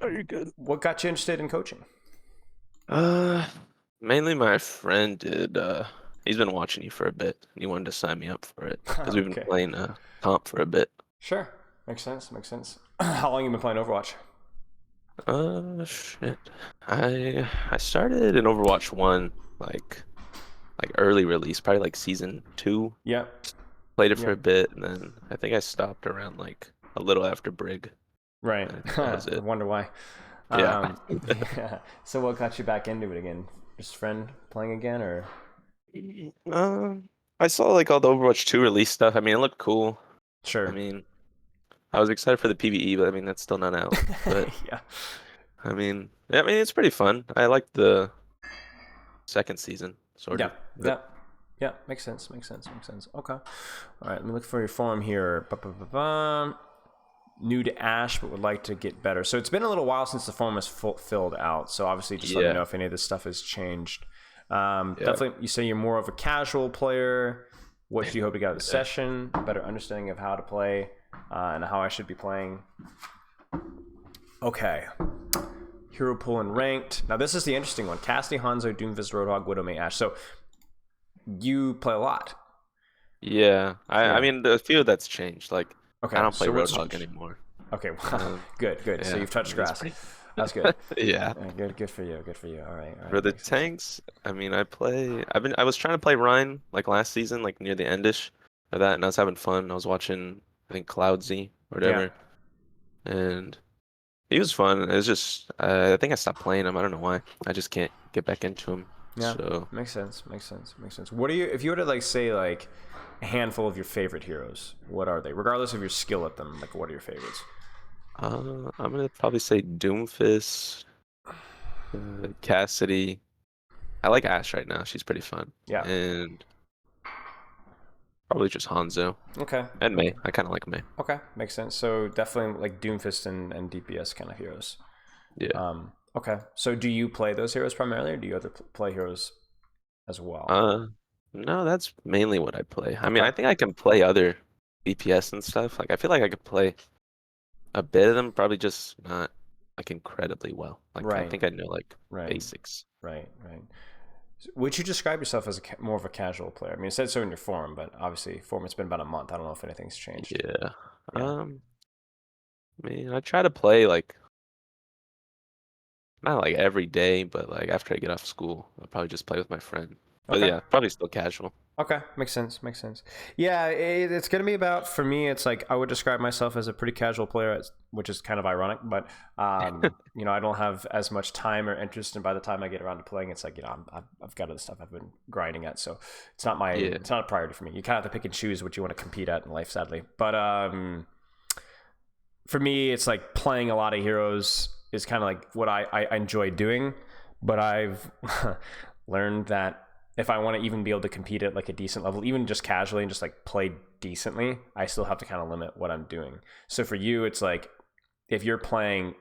Oh, you're good. What got you interested in coaching? Uh, Mainly my friend did. He's been watching you for a bit. And he wanted to sign me up for it because we've been Okay. playing comp for a bit. Sure. Makes sense. Makes sense. How long you been playing Overwatch? Shit. I started in Overwatch 1 like early release, probably like season 2. Yep. Played it for a Yep. bit, and then I think I stopped around like a little after Brig. Right. And I think that I was it. wonder why. Yeah. Um, yeah. So what got you back into it again? Just friend playing again, or? Um, I saw like all the Overwatch 2 release stuff. I mean, it looked cool. I Sure. mean, I was excited for the PvE, but I mean, that's still not out. But Yeah. I mean, yeah, I mean, it's pretty fun. I liked the second season, sort Yeah. of. But Yeah. Yeah. Makes sense. Makes sense. Makes sense. Okay. All right. Let me look for your forum here. Ba-ba-ba-ba. New to Ashe, but would like to get better. So it's been a little while since the forum is filled out. So obviously, just let me know yeah, if any of this stuff has changed. yeah, Definitely, you say you're more of a casual player. What do you hope to get out of the yeah. session? A better understanding of how to play and how I should be playing. Okay. Hero pool and ranked. Now this is the interesting one. Cassidy, Hanzo, Doomfist, Roadhog, Widowmate, Ashe. So you play a lot. Yeah. I Yeah. mean, the few that's changed. Like, I Okay. don't play So what's Roadhog anymore. okay? Wow. Um, Good. Good. So yeah, you've touched it's grass. pretty. That's good. Yeah. Good. Good for you. Good for you. All right. All For right. the Makes sense. tanks, I mean, I was trying to play Rhine like last season, like near the endish of that, and I was having fun. I was watching, I think, Cloudsy or Yeah. whatever, and he was fun. It was just, I think I stopped playing him. I don't know why. I just can't get back into him. Yeah. So, Makes sense. Makes sense. Makes sense. What are you? If you were to like say like a handful of your favorite heroes, what are they? Regardless of your skill at them, like what are your favorites? I'm gonna probably say Doomfist, Cassidy. I like Ashe right now. She's pretty fun, Yeah. and probably just Hanzo Okay. and May. Okay. I kind of like May. Okay. Makes sense. So definitely like Doomfist and DPS kind of heroes. Yeah. Okay. So do you play those heroes primarily, or do you other play heroes as well? Uh, no, that's mainly what I play. I mean, Okay. I think I can play other DPS and stuff. Like, I feel like I could play a bit of them, probably just not like incredibly well. Like, I Right. think I know like Right. basics. Right. Right. Would you describe yourself as more of a casual player? I mean, it said so in your forum, but obviously, forum it's been about a month. I don't know if anything's changed. Yeah. Yeah. I mean, I try to play like not like every day, but like after I get off school, I'll probably just play with my friend. But Okay. yeah, probably still casual. Okay, makes sense. Makes sense. Yeah, it's gonna be about for me. It's like I would describe myself as a pretty casual player, which is kind of ironic. But I don't have as much time or interest, and by the time I get around to playing, it's like I've got other stuff I've been grinding at, so Yeah. it's not a priority for me. You kind of have to pick and choose what you want to compete at in life, sadly. But for me, it's like playing a lot of heroes is kind of like what I enjoy doing, but I've learned that if I want to even be able to compete at like a decent level, even just casually and just like play decently, I still have to kind of limit what I'm doing. So for you, it's like if you're playing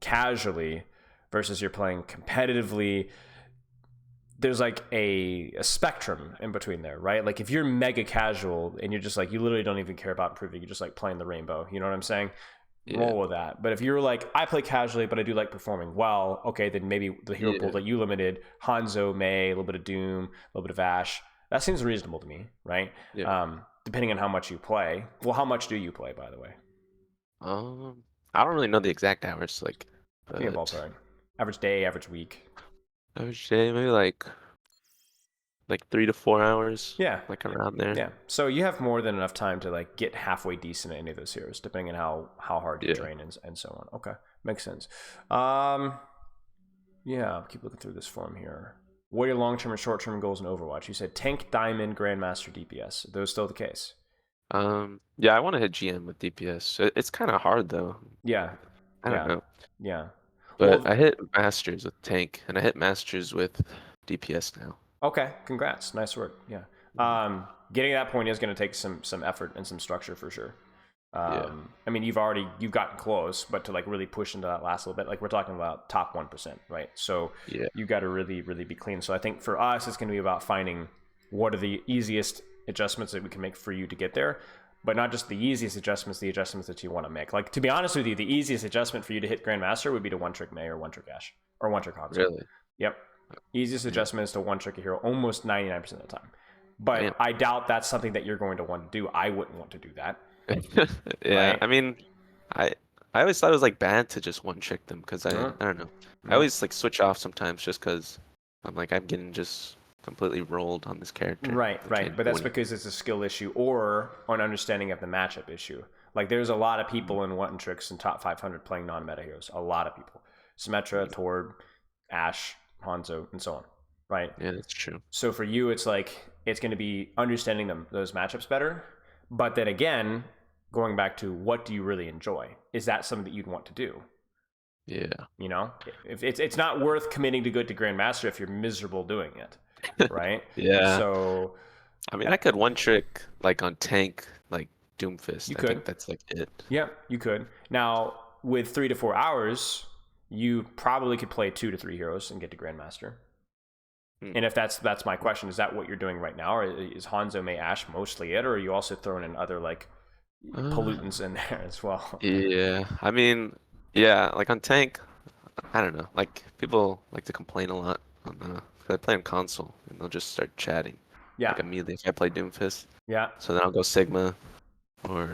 casually versus you're playing competitively, there's like a spectrum in between there, right? Like if you're mega casual and you're just like you literally don't even care about improving, you're just like playing the rainbow, you know what I'm saying? Yeah. Roll with that. But if you're like, I play casually, but I do like performing well, okay, then maybe the hero pool Yeah. that you limited, Hanzo, May, a little bit of Doom, a little bit of Ashe, that seems reasonable to me, right? Yeah. Depending on how much you play. Well, how much do you play, by the way? I don't really know the exact hours, like, Give me a but ballpark. Average day, average week. I would say maybe like 3 to 4 hours, Yeah, like around there. yeah. So you have more than enough time to like get halfway decent at any of those heroes, depending on how hard you Yeah. train and so on. Okay, makes sense. Um, Yeah, I'll keep looking through this form here. What are your long-term and short-term goals in Overwatch? You said tank, diamond, grandmaster, DPS. Are those still the case? Yeah, I want to hit GM with DPS. It's kind of hard though. Yeah, I don't yeah, know. yeah. But Well, I hit Masters with tank, and I hit Masters with DPS now. okay. Congrats. Nice work. Yeah. Mhm. Getting to that point is going to take some effort and some structure for sure. Yeah. I mean, you've gotten close, but to like really push into that last little bit, like we're talking about top 1%, right? So Yeah. you got to really be clean. So I think for us, it's going to be about finding what are the easiest adjustments that we can make for you to get there. but not just the easiest adjustments, the adjustments that you want to make. Like, to be honest with you, the easiest adjustment for you to hit Grandmaster would be to one-trick Mei or one-trick Ashe or one-trick Hanzo. Really? Yep. Easiest adjustment is to one-trick a hero almost 99% of the time. But Damn. I doubt that's something that you're going to want to do. I wouldn't want to do that. Yeah, Right? I mean, I I always thought it was like bad to just one trick them because Uh, I don't know. I uh, always like switch off sometimes just because I'm getting just completely rolled on this character. Right, I right. can't But do that's anything. because it's a skill issue or an understanding of the matchup issue. Like, there's a lot of Mm, people in one tricks and top 500 playing non-meta heroes. A lot of people. Symmetra, mm. Tord, Ashe, Hanzo, and so on. Right? Yeah, that's true. So for you, it's like it's going to be understanding those matchups better. But then again, going back to what do you really enjoy? Is that something that you'd want to do? Yeah. You know, if it's not worth committing to go to Grandmaster if you're miserable doing it, right? Yeah. So I mean, I could one trick like on tank like Doomfist. you I could, think that's like it. yeah, you could. Now with 3 to 4 hours, you probably could play 2 to 3 heroes and get to Grandmaster. Hmm. And if that's my question, is that what you're doing right now, or is Hanzo May Ashe mostly it, or are you also throwing in other like Uh, pollutants in there as well? yeah. I mean, yeah, like on tank, I don't know. Like people like to complain a lot on 'cause I play on console and they'll just start chatting Yeah, like immediately if I play Doomfist. yeah, So then I'll go Sigma or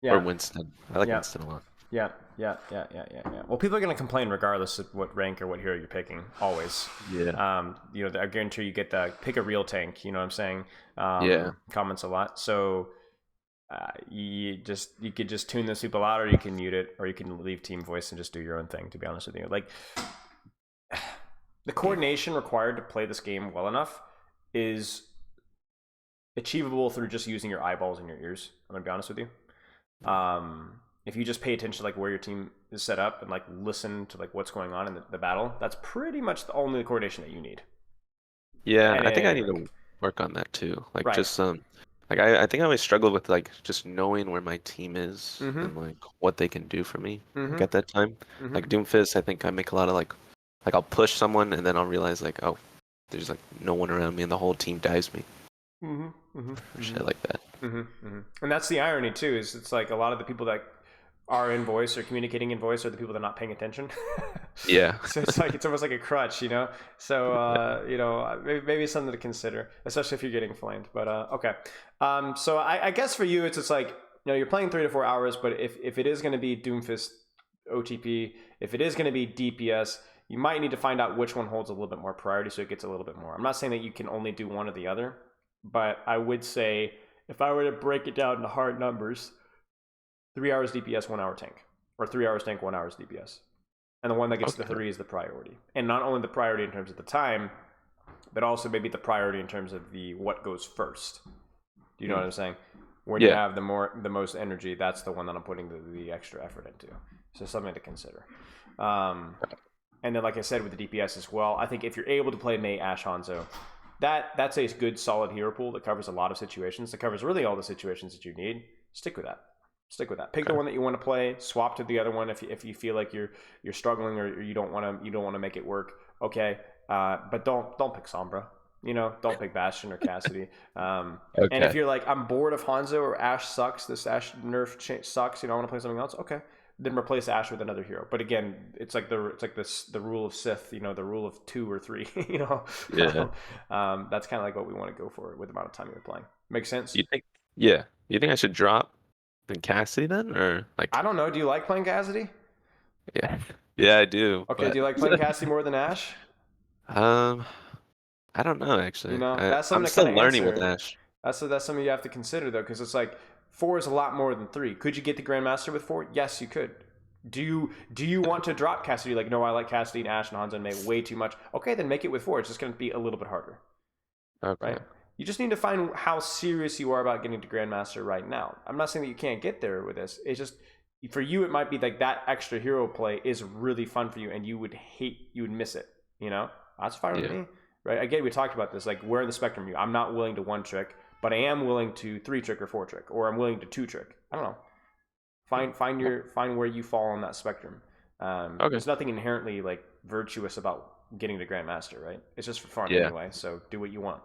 yeah, Winston. I like yeah, Winston a lot. yeah. Well, people are gonna complain regardless of what rank or what hero you're picking, always. Yeah. You know, I guarantee you get the pick a real tank. You know what I'm saying? Yeah. Comments a lot. So you could just tune those people out, or you can mute it, or you can leave team voice and just do your own thing. To be honest with you, like the Hmm. coordination required to play this game well enough is achievable through just using your eyeballs and your ears. I'm gonna be honest with you. If you just pay attention to like where your team is set up and like listen to like what's going on in the battle, that's pretty much the only coordination that you need Yeah, at I think I any need rank. to work on that too. Like Right. just like I think I always struggle with like just knowing where my team is Mm-hmm. and like what they can do for me like Mm-hmm. at that time. Mm-hmm. Like Doomfist, I think I make a lot of like I'll push someone and then I'll realize like, oh, there's like no one around me and the whole team dives me Mm-hmm. Mm-hmm. or Mm-hmm. shit like that. Mm-hmm. Mm-hmm. And that's the irony too, is it's like a lot of the people that are in voice or communicating in voice are the people that are not paying attention. Yeah. So it's like it's almost like a crutch, you know. So Yeah. maybe something to consider, especially if you're getting flamed. But okay. So I guess for you, it's just like you're playing 3 to 4 hours, but if it is going to be Doomfist OTP, if it is going to be DPS, you might need to find out which one holds a little bit more priority, so it gets a little bit more. I'm not saying that you can only do one or the other, but I would say if I were to break it down into hard numbers, 3 hours DPS, 1 hour tank, or 3 hours tank, 1 hour DPS. And the one that gets the Okay. three is the priority. And not only the priority in terms of the time, but also maybe the priority in terms of the what goes first. Do you know what Hmm. I'm saying? When you Yeah. have the most energy, that's the one that I'm putting the extra effort into. So something to consider. Um, and then, like I said, with the DPS as well, I think if you're able to play Mei, Ashe, Hanzo, that's a good solid hero pool that covers a lot of situations. That covers really all the situations that you need. Stick with that. Stick with that. Pick the Okay. one that you want to play. Swap to the other one if you feel like you're struggling or you don't want to make it work. Okay, but don't pick Sombra. Don't pick Bastion or Cassidy. And if Okay. you're like, I'm bored of Hanzo or Ashe sucks, this Ashe sucks. I want to play something else. Okay, then replace Ashe with another hero. But again, it's like the rule of Sith. The rule of 2 or 3. Yeah. That's kind of like what we want to go for with the amount of time you're playing. Makes sense. You think yeah. You think I should drop in Cassidy then or like I don't know. Do you like playing Cassidy? yeah. Yeah, I do, Okay, do but you like playing Cassidy more than Ashe? um I don't know actually. That's I'm something to kind still of learning with answer. Ashe. That's something you have to consider though, because it's like 4 is a lot more than 3. Could you get the Grandmaster with 4? Yes, you could. Do you want to drop Cassidy? Like, no, I like Cassidy and Ashe and Hanzo and May way too much. Okay, then make it with 4. It's just going to be a little bit harder, Okay. right? You just need to find how serious you are about getting to Grandmaster right now. I'm not saying that you can't get there with this. It's just for you, it might be like that extra hero play is really fun for you, and you would miss it. That's fine with Yeah. me, right? Again, we talked about this. Like, where in the spectrum are you? I'm not willing to one trick, but I am willing to 3 trick or 4 trick, or I'm willing to 2 trick. I don't know. Find where you fall on that spectrum. Okay. There's nothing inherently like virtuous about getting to Grandmaster, right? It's just for fun Yeah. anyway. So do what you want.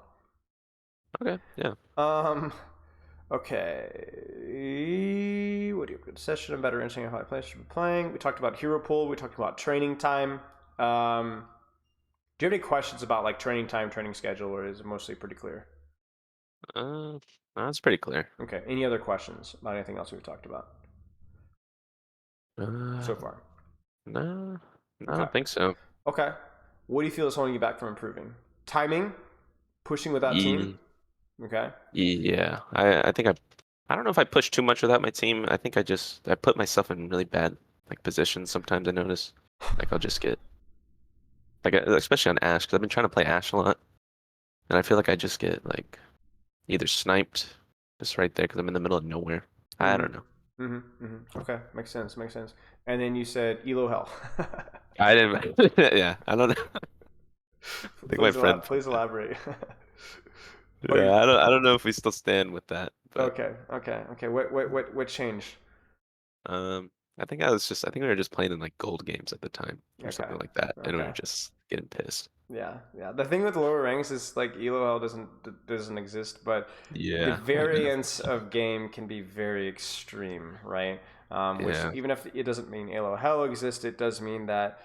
Okay. Yeah. Um, Okay. What do you have? Good session. A better understanding of how I play should be playing. We talked about hero pool. We talked about training time. Do you have any questions about like training time, training schedule, or is it mostly pretty clear? Uh, that's pretty clear. Okay. Any other questions about anything else we've talked about Uh, so far? no, I Okay. don't think so. Okay. What do you feel is holding you back from improving? Timing, pushing without team. Ye Okay. Yeah, I think I don't know if I push too much without my team. I think I put myself in really bad like positions sometimes. I notice like I'll just get like especially on Ashe because I've been trying to play Ashe a lot, and I feel like I just get like either sniped just right there because I'm in the middle of nowhere. I Mm-hmm. don't know. Mm-hmm. Okay. Makes sense. Makes sense. And then you said Elo hell. I didn't. Yeah, I don't know. I think my friend put Please that. elaborate. Oh, Yeah, you. I don't know if we still stand with that, but Okay. Okay. Okay. What changed? um, I think we were just playing in like gold games at the time or Okay. something like that, and we were Okay. just getting pissed. Yeah, yeah. The thing with lower ranks is like ELOL doesn't exist, but the Yeah, I know. variance of game can be very extreme, right? Which Yeah, even if it doesn't mean ELOL exists, it does mean that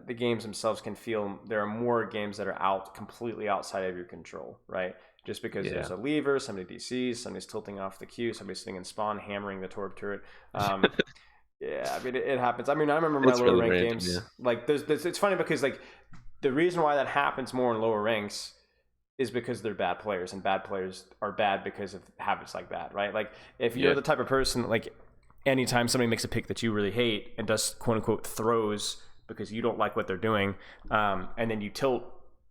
the games themselves can feel there are more games that are completely outside of your control, right? Just because yeah. there's a lever, somebody DCs, somebody's tilting off the queue, somebody's sitting in spawn hammering the torp turret. Um, yeah, I mean it happens. I mean I remember my It's lower really rank random, games. yeah. Like it's funny because like the reason why that happens more in lower ranks is because they're bad players, and bad players are bad because of habits like that, right? Like if you're Yeah. the type of person that, like anytime somebody makes a pick that you really hate and does quote unquote throws because you don't like what they're doing, and then you tilt,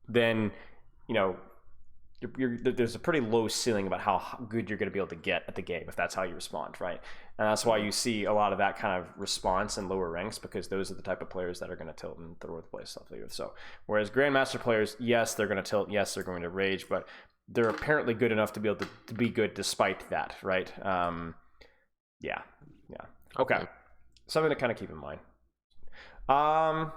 then you know there's a pretty low ceiling about how good you're going to be able to get at the game if that's how you respond, right? And that's why Mhm. you see a lot of that kind of response in lower ranks because those are the type of players that are going to tilt and throw the play stuff. So, whereas Grandmaster players, yes, they're going to tilt, yes, they're going to rage, but they're apparently good enough to be able to be good despite that, right? Yeah, yeah. Okay, Okay. something to kind of keep in mind. Um,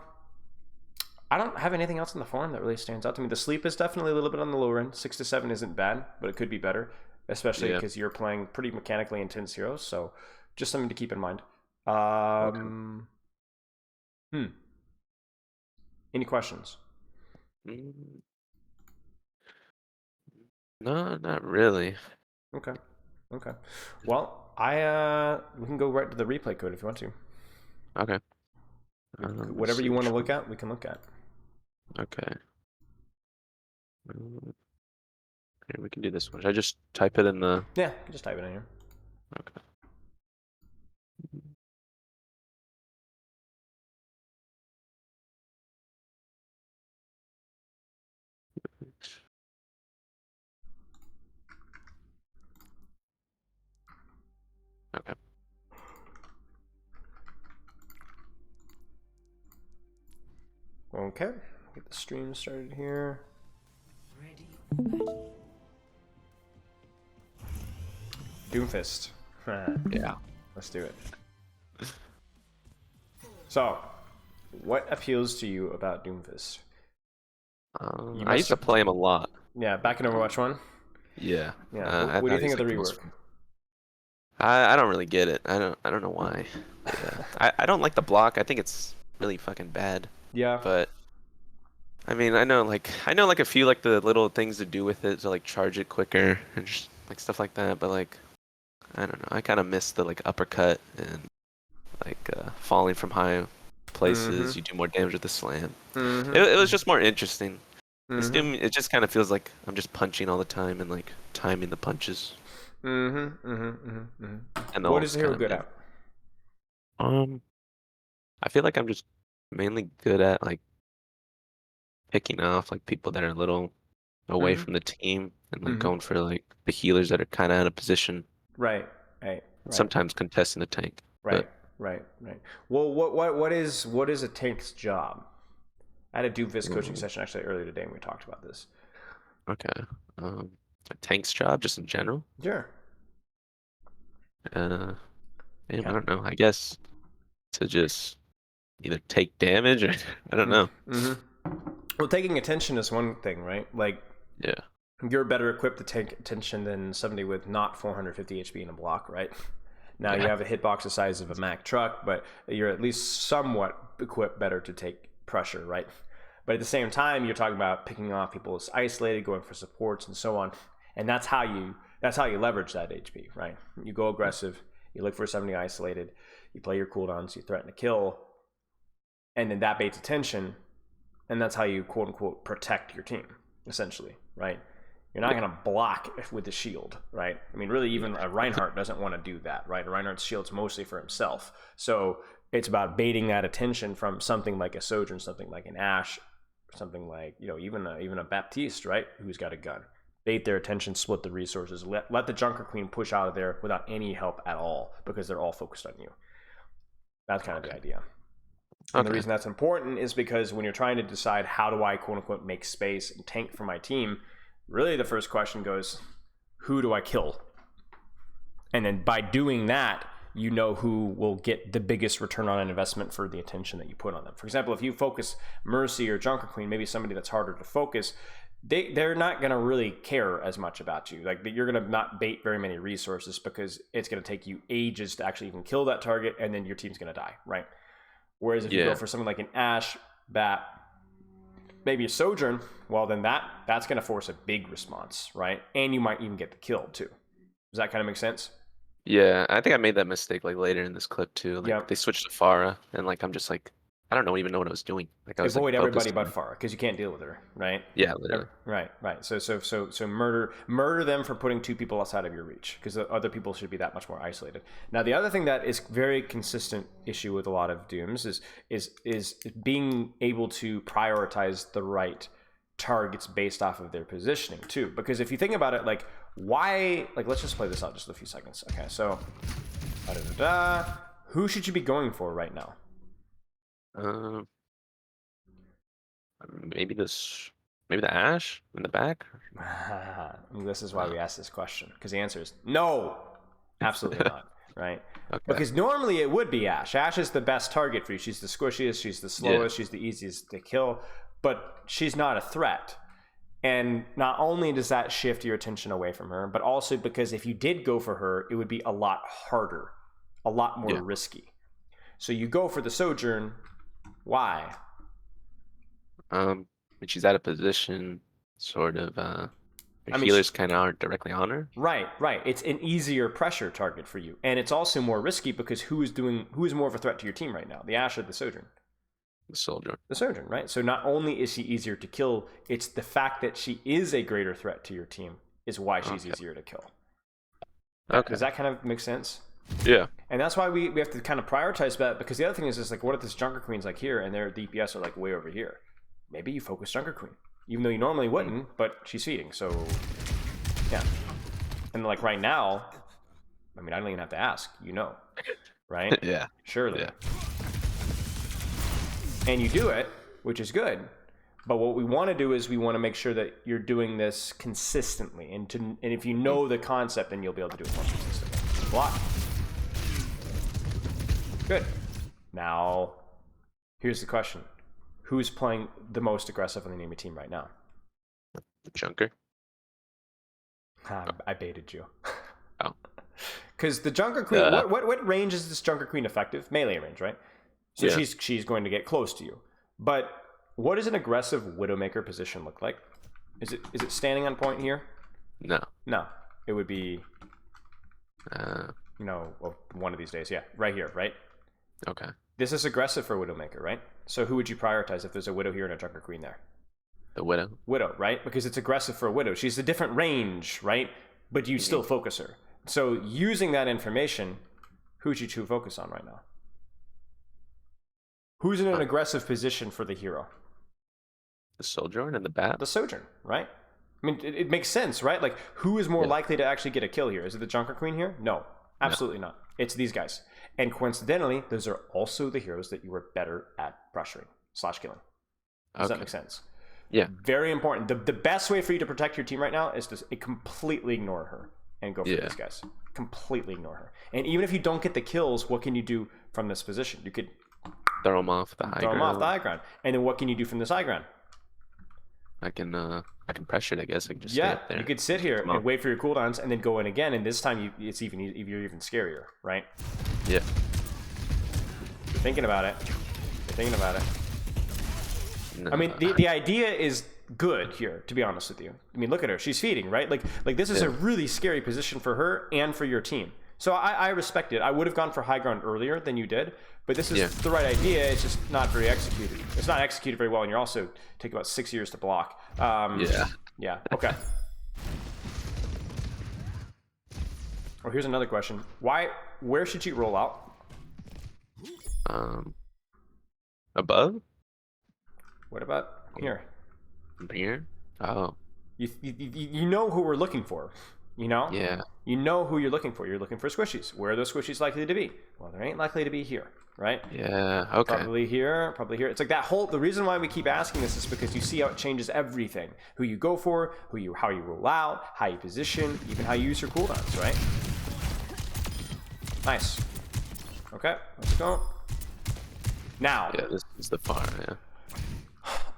I don't have anything else in the forum that really stands out to me. The sleep is definitely a little bit on the lower end. 6 to 7 isn't bad, but it could be better, especially Yeah. because you're playing pretty mechanically intense heroes. So just something to keep in mind. Okay. Um, hmm. Any questions? Mm, no, not really. Okay. Okay. Well, we can go right to the replay code if you want to. Okay. Let's Whatever see you want to which look one. at, we can look at. Okay. Here, we can do this one. Should I just type it in the? Yeah, just type it in here. Okay. Okay. Okay. Get the stream started here. Doomfist. Yeah. Let's do it. So, what appeals to you about Doomfist? You I must used to have, play him a lot. yeah, back in Um, Overwatch 1. yeah. Yeah. I What do you thought think he's of the like the most. rework? I don't really get it. I don't know why. Yeah. I don't like the block. I think it's really fucking bad. Yeah. But I mean, I know like a few like the little things to do with it to like charge it quicker and just like stuff like that. But like I don't know. I kind of miss the like uppercut and like falling from high Mm-hmm. places. You do more damage with the slam. It was Mm-hmm. just more interesting. This Mm-hmm. Doom, it just kind of feels like I'm just punching all the time and like timing the punches, Mm-hmm. Mm-hmm. Mm-hmm. and the What is ult's the hero kind of good mid. at? Um, I feel like I'm just mainly good at like picking off like people that are a little away Mm-hmm. from the team and like Mm-hmm. going for like the healers that are kind of out of position Right. Right. and Right. sometimes contesting the tank. But Right. Right. Right. Well, what is a tank's job? I had a Doomfist coaching mm, session actually earlier today, and we talked about this. okay, a tank's job just in general. Sure. Uh, Damn, I Yeah. don't know. I guess to just either take damage or I don't know. Mm-hmm. Well, taking attention is one thing, right? Like Yeah. you're better equipped to take attention than somebody with not 450 HP in a block, right? Now you have a hitbox the size of a Mack truck, but you're at least somewhat equipped better to take pressure, right? But at the same time, you're talking about picking off people as isolated, going for supports and so on. And that's how you leverage that HP, right? You go aggressive, you look for somebody isolated, you play your cooldowns, you threaten to kill, and then that baits attention, and that's how you quote unquote protect your team, essentially, right? You're not going to block with the shield, right? I mean, really, even a Reinhardt doesn't want to do that, right? A Reinhardt's shield's mostly for himself. So it's about baiting that attention from something like a Sojourn, something like an Ashe, something like, even a Baptiste, right? Who's got a gun. Bait their attention, split the resources, let the Junker Queen push out of there without any help at all because they're all focused on you. That's kind of the idea. And the reason that's important is because when you're trying to decide how do I quote unquote make space and tank for my team, really the first question goes, who do I kill? And then by doing that, you know who will get the biggest return on an investment for the attention that you put on them. For example, if you focus Mercy or Junker Queen, maybe somebody that's harder to focus, they're not going to really care as much about you. Like, you're going to not bait very many resources because it's going to take you ages to actually even kill that target, and then your team's going to die, right? Whereas if you go for something like an Ashe, Bat, maybe a Sojourn, well, then that's going to force a big response, right? And you might even get the kill too. Does that kind of make sense? Yeah, I think I made that mistake like later in this clip too. Like they switched to Pharah, and like I'm just like, I don't even know what I was doing. Like I was avoid like, everybody but Pharah because you can't deal with her, right? Yeah, literally. Right. So murder them for putting two people outside of your reach because the other people should be that much more isolated. Now, the other thing that is very consistent issue with a lot of Dooms is being able to prioritize the right targets based off of their positioning too. Because if you think about it, like why, like let's just play this out just a few seconds. Okay, so who should you be going for right now? Maybe the Ashe in the back. This is why we asked this question, because the answer is no, absolutely not, right? Okay. Because normally it would be Ashe. Ashe is the best target for you. She's the squishiest, she's the slowest, she's the easiest to kill, but she's not a threat. And not only does that shift your attention away from her, but also because if you did go for her, it would be a lot harder, a lot more risky. So you go for the Sojourn. Why? She's out of position, sort of. Healers kind of aren't directly on her. Right. It's an easier pressure target for you, and it's also more risky because who is more of a threat to your team right now, the Ashe or the Sojourn? The Sojourn. The Sojourn, right? So not only is she easier to kill, it's the fact that she is a greater threat to your team is why she's easier to kill. Okay. Does that kind of make sense? Yeah. And that's why we have to kind of prioritize that, because the other thing is like, what if this Junker Queen's like here and their DPS are like way over here? Maybe you focus Junker Queen, even though you normally wouldn't, but she's feeding, so yeah. And like right now, I mean, I don't even have to ask, right? Yeah. Surely. Yeah. And you do it, which is good. But what we want to do is we want to make sure that you're doing this consistently. And if you know the concept, then you'll be able to do it more consistently. Block. Good. Now, here's the question. Who's playing the most aggressive on the enemy team right now? The Junker. I baited you. Oh. Because the Junker Queen, what range is this Junker Queen effective? Melee range, right? So she's going to get close to you. But what does an aggressive Widowmaker position look like? Is it standing on point here? No. No. It would be, one of these days. Yeah, right here, right? Okay. This is aggressive for Widowmaker, right? So who would you prioritize if there's a Widow here and a Junker Queen there? The Widow. Widow, right? Because it's aggressive for a Widow. She's a different range, right? But you still focus her. So using that information, who would you focus on right now? Who's in an aggressive position for the hero? The Sojourn and the Bat? The Sojourn, right? I mean, it makes sense, right? Like, who is more likely to actually get a kill here? Is it the Junker Queen here? No, absolutely not. It's these guys. And coincidentally, those are also the heroes that you were better at pressuring / killing. Does that make sense? Yeah. Very important. The best way for you to protect your team right now is to completely ignore her and go for these guys. Completely ignore her. And even if you don't get the kills, what can you do from this position? You could throw them off the high ground. And then what can you do from this high ground? I can I can pressure it, I guess. I can just stay Yeah, up there. you could sit here Come and on. wait for your cooldowns and then go in again, and this time it's even scarier, right? Yeah. You're thinking about it. You're thinking about it. No, I mean, the idea is good here, to be honest with you. I mean, look at her. She's feeding, right? Like this is a really scary position for her and for your team. So I respect it. I would have gone for high ground earlier than you did, but this is the right idea. It's just not very executed. It's not executed very well, and you're also take about 6 years to block. Yeah. Okay. Oh, here's another question. Where should she roll out? Above? What about here? Here? Oh. You know who we're looking for, you know? Yeah. You know who you're looking for. You're looking for squishies. Where are those squishies likely to be? Well, they ain't likely to be here, right? Yeah. Okay. Probably here, probably here. It's like that whole, the reason why we keep asking this is because you see how it changes everything. Who you go for, how you roll out, how you position, even how you use your cooldowns, right? Nice. Okay, let's go. Now. Yeah, this is the farm, yeah.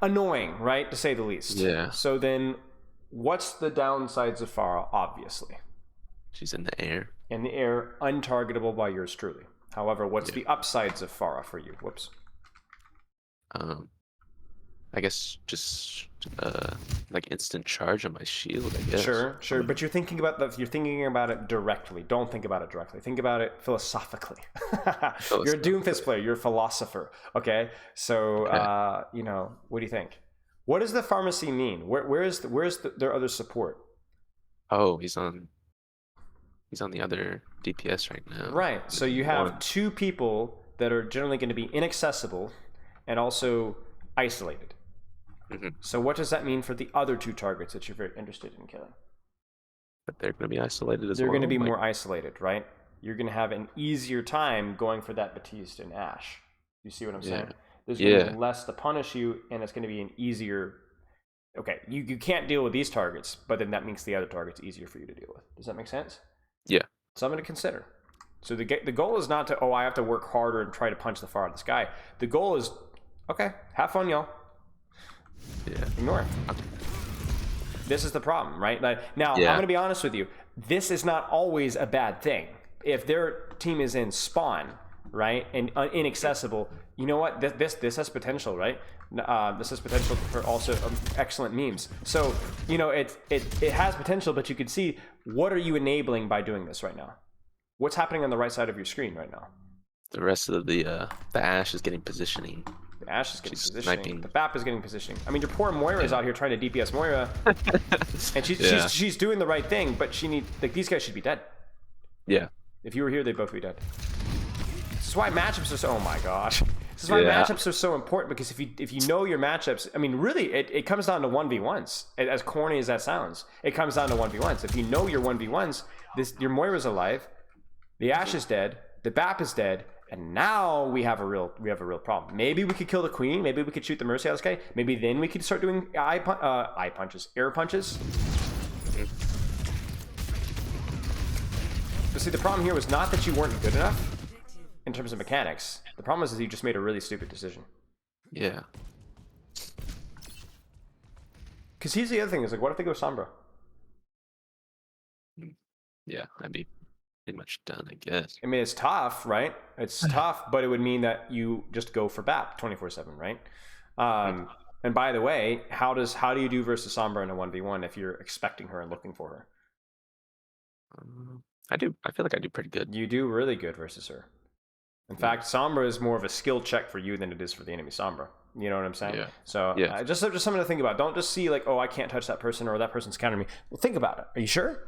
Annoying, right, to say the least. Yeah. So then, what's the downsides of Farah? Obviously, She's in the air. in the air, untargetable by yours truly. However, what's the upsides of Farah for you? Whoops. I guess just like instant charge on my shield, I guess. Sure. But you're thinking about it directly. Don't think about it directly. Think about it philosophically. You're a Doomfist player. You're a philosopher. Okay. So you know, what do you think? What does the pharmacy mean? Where's their other support? Oh, he's on the other DPS right now. Right. So you have two people that are generally going to be inaccessible and also isolated. Mm-hmm. So what does that mean for the other two targets that you're very interested in killing? But they're going to be isolated as well. They're going to be more isolated, right? You're going to have an easier time going for that Batiste and Ashe. You see what I'm saying? There's going to be less to punish you, and it's going to be an easier... Okay, you can't deal with these targets, but then that makes the other targets easier for you to deal with. Does that make sense? Yeah. Something to consider. So the goal is not to, I have to work harder and try to punch the far out of the sky. The goal is, okay, have fun, y'all. Yeah. Ignore it. This is the problem, right? Now, I'm going to be honest with you. This is not always a bad thing. If their team is in spawn, right, and inaccessible, you know what? This has potential, right? This has potential for also excellent memes. So, you know, it has potential, but you can see, what are you enabling by doing this right now? What's happening on the right side of your screen right now? The rest of the Ashe is getting positioning. The Ashe is getting positioning. Sniping. The BAP is getting positioning. I mean, your poor Moira is out here trying to DPS Moira, and she's doing the right thing, but these guys should be dead. Yeah. If you were here, they'd both be dead. This is why matchups are so. Oh my gosh. This is why matchups are so important, because if you know your matchups, I mean, really, it comes down to 1v1s. As corny as that sounds, it comes down to 1v1s. If you know your 1v1s, your Moira's alive, the Ashe is dead, the BAP is dead, and now we have a real problem. Maybe we could kill the Queen. Maybe we could shoot the Mercy out of this guy. Maybe then we could start doing air punches. But see, the problem here was not that you weren't good enough in terms of mechanics. The problem is that you just made a really stupid decision. Yeah. Because here's the other thing: is like, what if they go Sombra? Yeah, I'd be pretty much done, I guess. I mean, it's tough, right? It's tough, but it would mean that you just go for BAP 24/7, right? And by the way, how do you do versus Sombra in a 1v1 if you're expecting her and looking for her? I feel like I do pretty good. You do really good versus her. In fact, Sombra is more of a skill check for you than it is for the enemy Sombra. You know what I'm saying? Yeah. So just something to think about. Don't just see like, oh, I can't touch that person or that person's countering me. Well, think about it. Are you sure?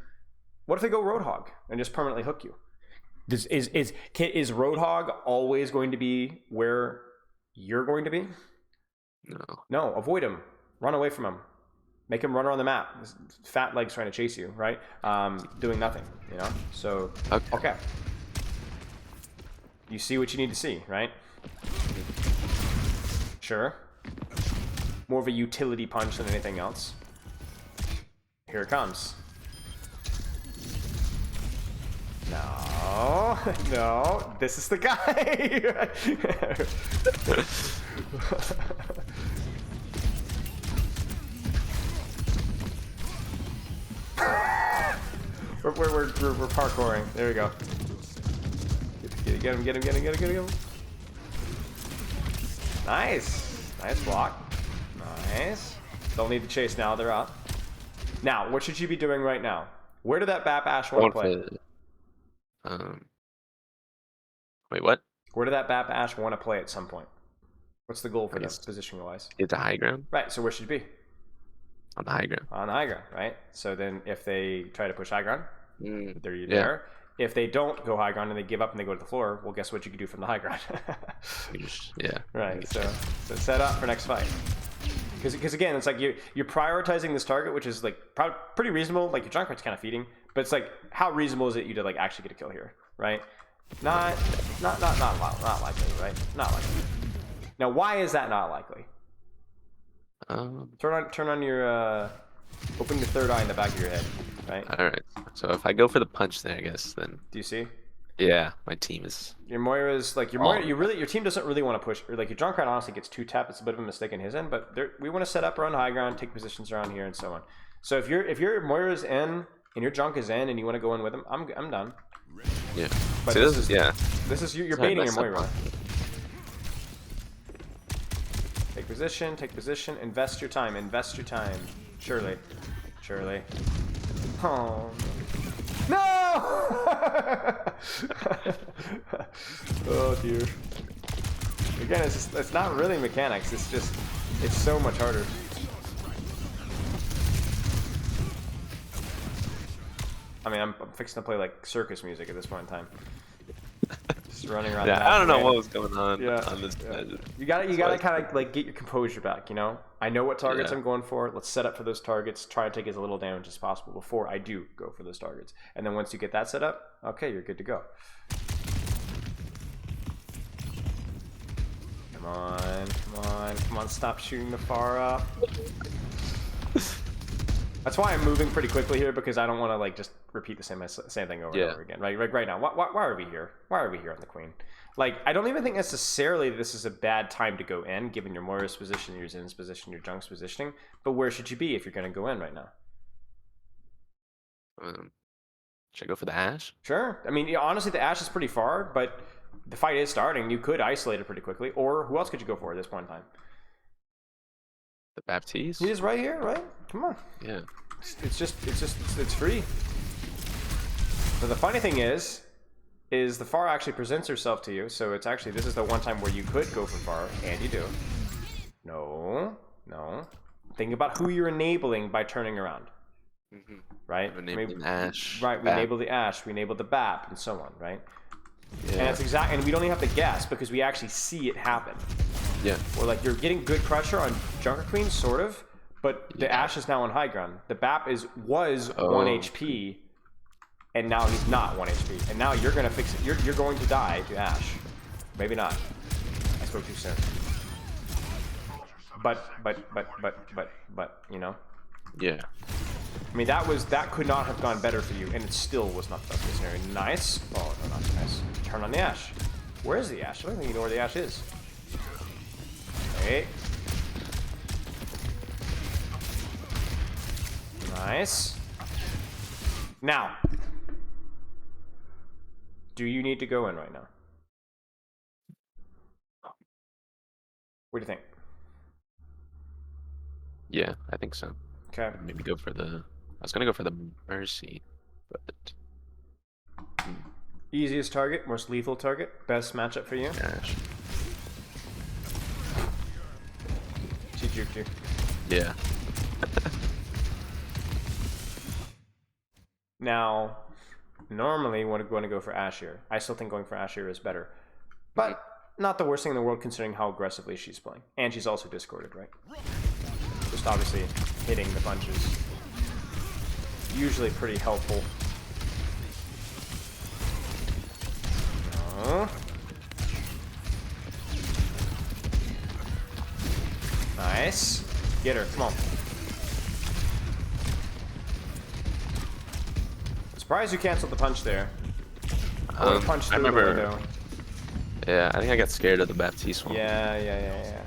What if they go Roadhog and just permanently hook you? Is Roadhog always going to be where you're going to be? No, avoid him. Run away from him. Make him run around the map. His fat legs trying to chase you, right? Doing nothing, you know? So, okay. You see what you need to see, right? Sure. More of a utility punch than anything else. Here it comes. No, no, this is the guy. we're parkouring. There we go. Get him. Nice. Nice block. Nice. Don't need to chase now. They're up. Now, what should you be doing right now? Where did that BAP Ashe want to play? Wait, what? Where did that BAP Ashe want to play at some point? What's the goal for them, position-wise? Get the high ground? Right, so where should it be? On the high ground. On the high ground, right? So then if they try to push high ground, there you there. If they don't go high ground and they give up and they go to the floor, well, guess what you can do from the high ground? Yeah. Right, so set up for next fight. Because again, it's like you're prioritizing this target, which is like pretty reasonable. Like your Junkrat's kind of feeding, but it's like how reasonable is it you to like actually get a kill here, right? Not likely, right? Not likely. Now, why is that not likely? Turn on your open your third eye in the back of your head, right? All right. So if I go for the punch there, I guess then. Do you see? Yeah, my team is. Your Moira's like your Moira. Your team doesn't really want to push. Or like your Junkrat honestly gets 2 tap. It's a bit of a mistake on his end, but we want to set up around high ground, take positions around here, and so on. So if your Moira's in and your Junk is in, and you want to go in with him, I'm done. Yeah. But see, this is you're baiting your Moira. Take position, invest your time, Surely. Oh. No! Oh dear. Again, it's not really mechanics, it's so much harder. I mean, I'm fixing to play like circus music at this point in time. Just running around. Yeah, I don't know what was going on on this. Yeah. You gotta kind of like get your composure back. You know, I know what targets I'm going for. Let's set up for those targets. Try to take as little damage as possible before I do go for those targets. And then once you get that set up, okay, you're good to go. Come on! Stop shooting the far up. That's why I'm moving pretty quickly here, because I don't want to like just repeat the same thing over and over again. Right now, why are we here? Why are we here on the Queen? Like, I don't even think necessarily this is a bad time to go in, given your Moira's position, your Zin's position, your Junk's positioning. But where should you be if you're going to go in right now? Should I go for the Ashe? Sure. I mean, honestly, the Ashe is pretty far, but the fight is starting. You could isolate it pretty quickly. Or who else could you go for at this point in time? The Baptiste? He's right here, right? Come on. Yeah. It's free. So the funny thing is the Far actually presents herself to you. So it's actually, this is the one time where you could go for Far, and you do. No. Think about who you're enabling by turning around. Right? Enabling Ashe. Right, we enabled the Ashe, we enabled the BAP, and so on, right? Yeah. And it's exact, and we don't even have to guess because we actually see it happen. Yeah. Or like you're getting good pressure on Junker Queen, sort of, but the Ashe is now on high ground. The BAP was 1 HP, and now he's not 1 HP. And now you're gonna fix it. You're going to die to Ashe. Maybe not. I spoke too soon. But you know. Yeah. I mean, that could not have gone better for you, and it still was not the best case scenario. Nice. Oh no, not nice. Turn on the Ashe. Where is the Ashe? I don't think you know where the Ashe is. Okay. Nice. Now, do you need to go in right now? What do you think? Yeah, I think so. Okay. Maybe go for the. I was gonna go for the Mercy, but. Easiest target, most lethal target, best matchup for you. Ashe. She juked you. Yeah. Now, normally when going to go for Ashe here, I still think going for Ashe here is better, but not the worst thing in the world considering how aggressively she's playing, and she's also discorded, right? Just obviously hitting the punches, usually pretty helpful. Nice. Get her, come on. Surprised you canceled the punch there. Or the punch through the window. Yeah, I think I got scared of the Baptiste one. Yeah.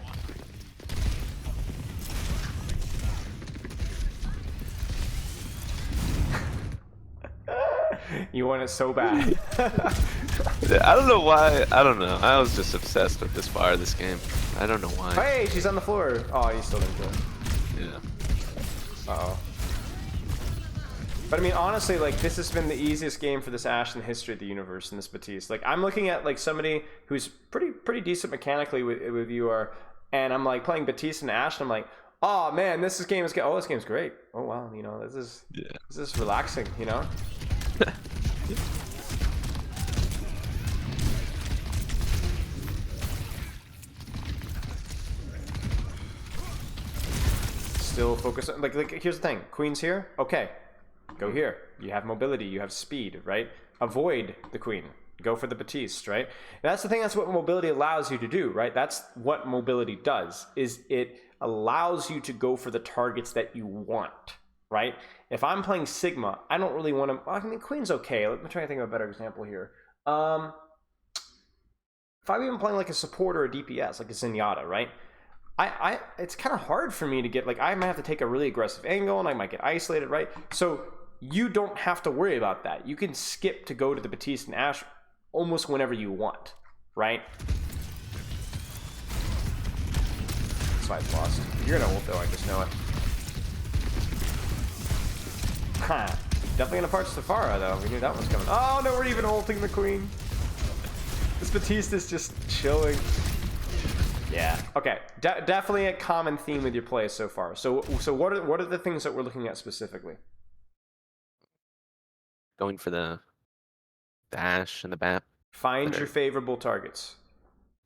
You want it so bad. I don't know why. I don't know. I was just obsessed with this bar this game. I don't know why. Hey, she's on the floor. Oh, you still didn't do it. Yeah. Uh-oh. But I mean, honestly, like, this has been the easiest game for this Ashe in the history of the universe in this Batiste. Like, I'm looking at, like, somebody who's pretty decent mechanically with you are, and I'm, like, playing Batiste and Ashe, and I'm like, oh, man, this game's great. Oh, wow, you know, this is relaxing, you know? Still focus on, like, here's the thing. Queen's here. Okay. Go here. You have mobility. You have speed, right? Avoid the queen. Go for the Batiste, right? And that's the thing. That's what mobility allows you to do, right? That's what mobility does, is it allows you to go for the targets that you want, right? If I'm playing Sigma, I don't really want to... I mean, Queen's okay. Let me try to think of a better example here. If I'm even playing like a support or a DPS, like a Zenyatta, right? It's kind of hard for me to get, like, I might have to take a really aggressive angle and I might get isolated, right? So you don't have to worry about that. You can skip to go to the Batiste and Ashe almost whenever you want, right? This fight's lost. You're gonna ult though, I just know it. Definitely gonna parch Safara though. We knew that was coming. Oh no, we're even ulting the queen. This Batiste is just chilling. Yeah. Okay. Definitely a common theme with your plays so far. So what are the things that we're looking at specifically? Going for the Ashe and the BAP. Find your favorable targets.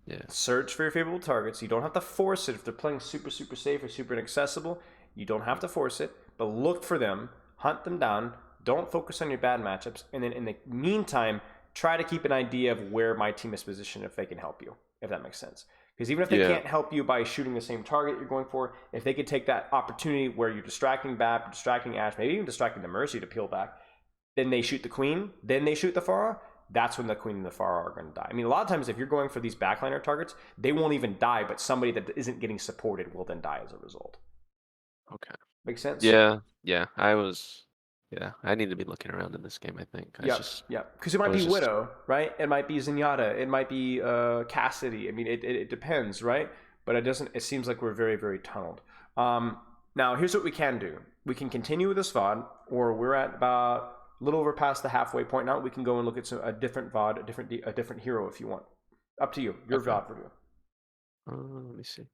Yeah. Search for your favorable targets. You don't have to force it. If they're playing super safe or super inaccessible, you don't have to force it. But look for them, hunt them down. Don't focus on your bad matchups. And then in the meantime, try to keep an idea of where my team is positioned if they can help you, if that makes sense. Because even if they can't help you by shooting the same target you're going for, if they could take that opportunity where you're distracting BAP, distracting Ashe, maybe even distracting the Mercy to peel back, then they shoot the Queen, then they shoot the Pharah, that's when the Queen and the Pharah are going to die. I mean, a lot of times if you're going for these backliner targets, they won't even die, but somebody that isn't getting supported will then die as a result. Okay. Makes sense? Yeah. I need to be looking around in this game, I think. Yeah. Because it might be Widow, right? It might be Zenyatta. It might be Cassidy. I mean, it depends, right? But it seems like we're very tunneled. Now, here's what we can do. We can continue with this VOD, or we're at about a little over past the halfway point now. We can go and look at a different VOD, a different hero if you want. Up to you. Your VOD review. Let me see.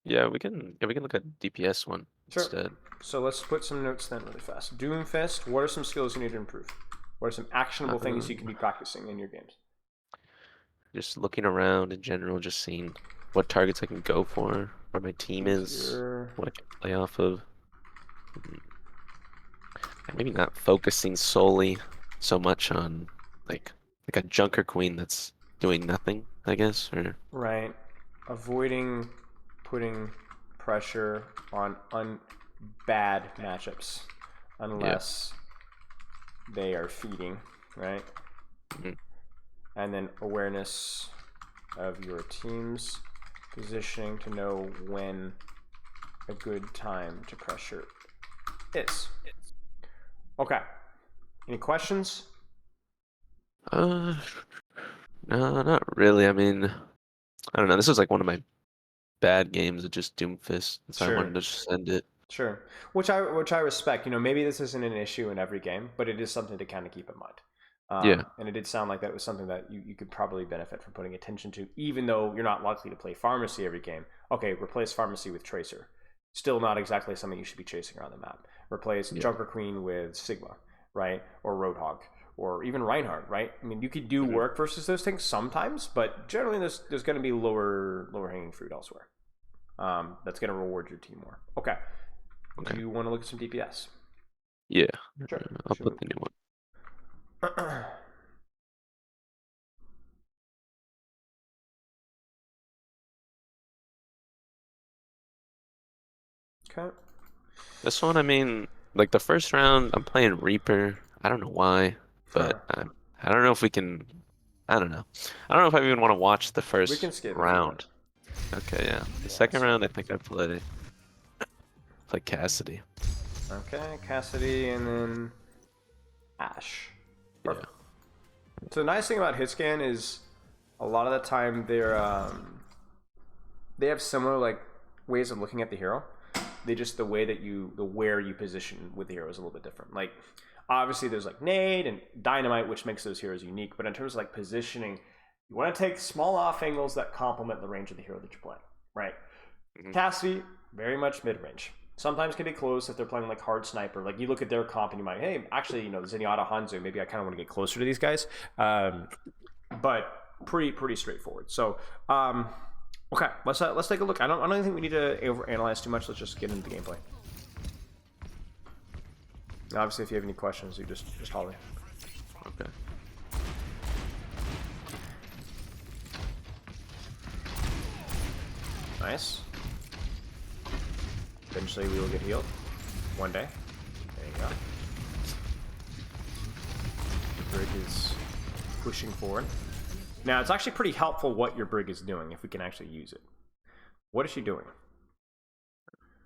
Yeah, we can look at DPS one instead. So let's put some notes then really fast. Doomfist, what are some skills you need to improve? What are some actionable things you can be practicing in your games? Just looking around in general, just seeing what targets I can go for, where my team is, what I can play off of. And maybe not focusing solely so much on like a Junker Queen that's doing nothing, I guess, or right. Avoiding putting pressure on bad matchups unless they are feeding, right? And then awareness of your team's positioning to know when a good time to pressure is. Okay. Any questions? No, not really. I mean, I don't know. This was like one of my bad games of just Doomfist, so I wanted to just end it. Sure. Which I respect. You know, maybe this isn't an issue in every game, but it is something to kind of keep in mind. And it did sound like that was something that you could probably benefit from putting attention to, even though you're not likely to play Pharmacy every game. Okay, replace Pharmacy with Tracer. Still not exactly something you should be chasing around the map. Replace Junker Queen with Sigma, right? Or Roadhog, or even Reinhardt, right? I mean, you could do work versus those things sometimes, but generally there's going to be lower hanging fruit elsewhere. That's going to reward your team more. Okay. Do you want to look at some DPS? Yeah. Sure. I'll put the new one. Okay. This one, I mean, like the first round, I'm playing Reaper. I don't know why, but I don't know if we can. I don't know. I don't know if I even want to watch the first round. Okay, yeah. The second round, I think I play Cassidy. Okay, Cassidy, and then Ashe. Yeah. So the nice thing about hitscan is a lot of the time they have similar like ways of looking at the hero. They just the where you position with the hero is a little bit different. Like obviously there's like nade and dynamite, which makes those heroes unique. But in terms of like positioning, you want to take small off angles that complement the range of the hero that you're playing, right? Cassidy, very much mid range. Sometimes can be close if they're playing like hard sniper. Like you look at their comp and you might, hey, actually, Zenyatta, Hanzo, maybe I kind of want to get closer to these guys. But pretty straightforward. So, okay, let's take a look. I don't think we need to overanalyze too much. Let's just get into the gameplay. Obviously, if you have any questions, you just holler. Okay. Nice. Eventually, we will get healed. One day. There you go. The brig is pushing forward. Now, it's actually pretty helpful what your brig is doing if we can actually use it. What is she doing?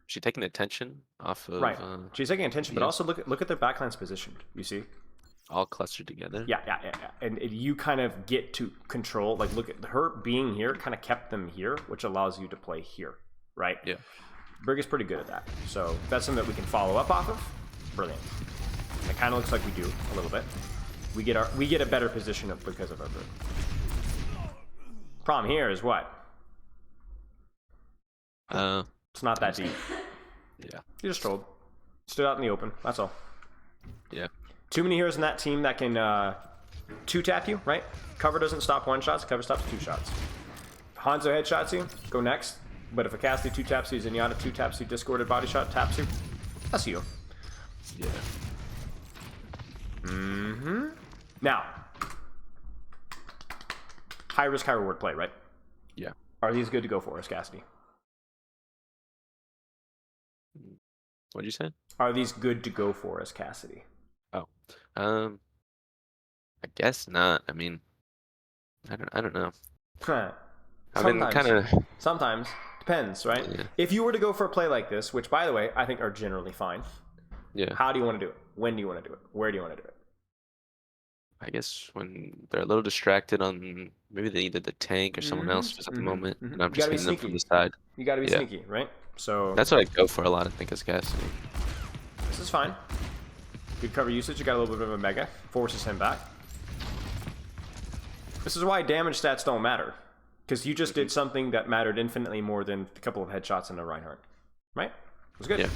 She taking attention off of. Right. She's taking attention, but also look at their backlines positioned. You see? All clustered together. Yeah. And you kind of get to control. Like, look at her being here, kind of kept them here, which allows you to play here, right? Yeah. Brig is pretty good at that. So if that's something that we can follow up off of, brilliant. And it kind of looks like we do a little bit. We get a better position because of our brig. Problem here is what? It's not that deep. Yeah. You just trolled. Stood out in the open. That's all. Yeah. Too many heroes in that team that can two-tap you, right? Cover doesn't stop one shots. Cover stops two shots. Hanzo headshots you. Go next. But if a Cassidy two-taps you, Zenyatta two-taps you, Discorded body shot taps you, that's you. Yeah. Now, high risk, high reward play, right? Yeah. Are these good to go for us, Cassidy? What'd you say? Are these good to go for us, Cassidy? Oh, I guess not. I mean, I don't know. I've been kind of. Sometimes depends, right? Yeah. If you were to go for a play like this, which by the way I think are generally fine. Yeah. How do you want to do it? When do you want to do it? Where do you want to do it? I guess when they're a little distracted on maybe they either the tank or someone else just at the moment, and I'm just hitting them from the side. You got to be sneaky, right? So that's what I go for a lot. I think as Cassidy. This is fine. Good cover usage. You got a little bit of a mega. Forces him back. This is why damage stats don't matter. Because you just did something that mattered infinitely more than a couple of headshots in a Reinhardt. Right? It was good. Yeah.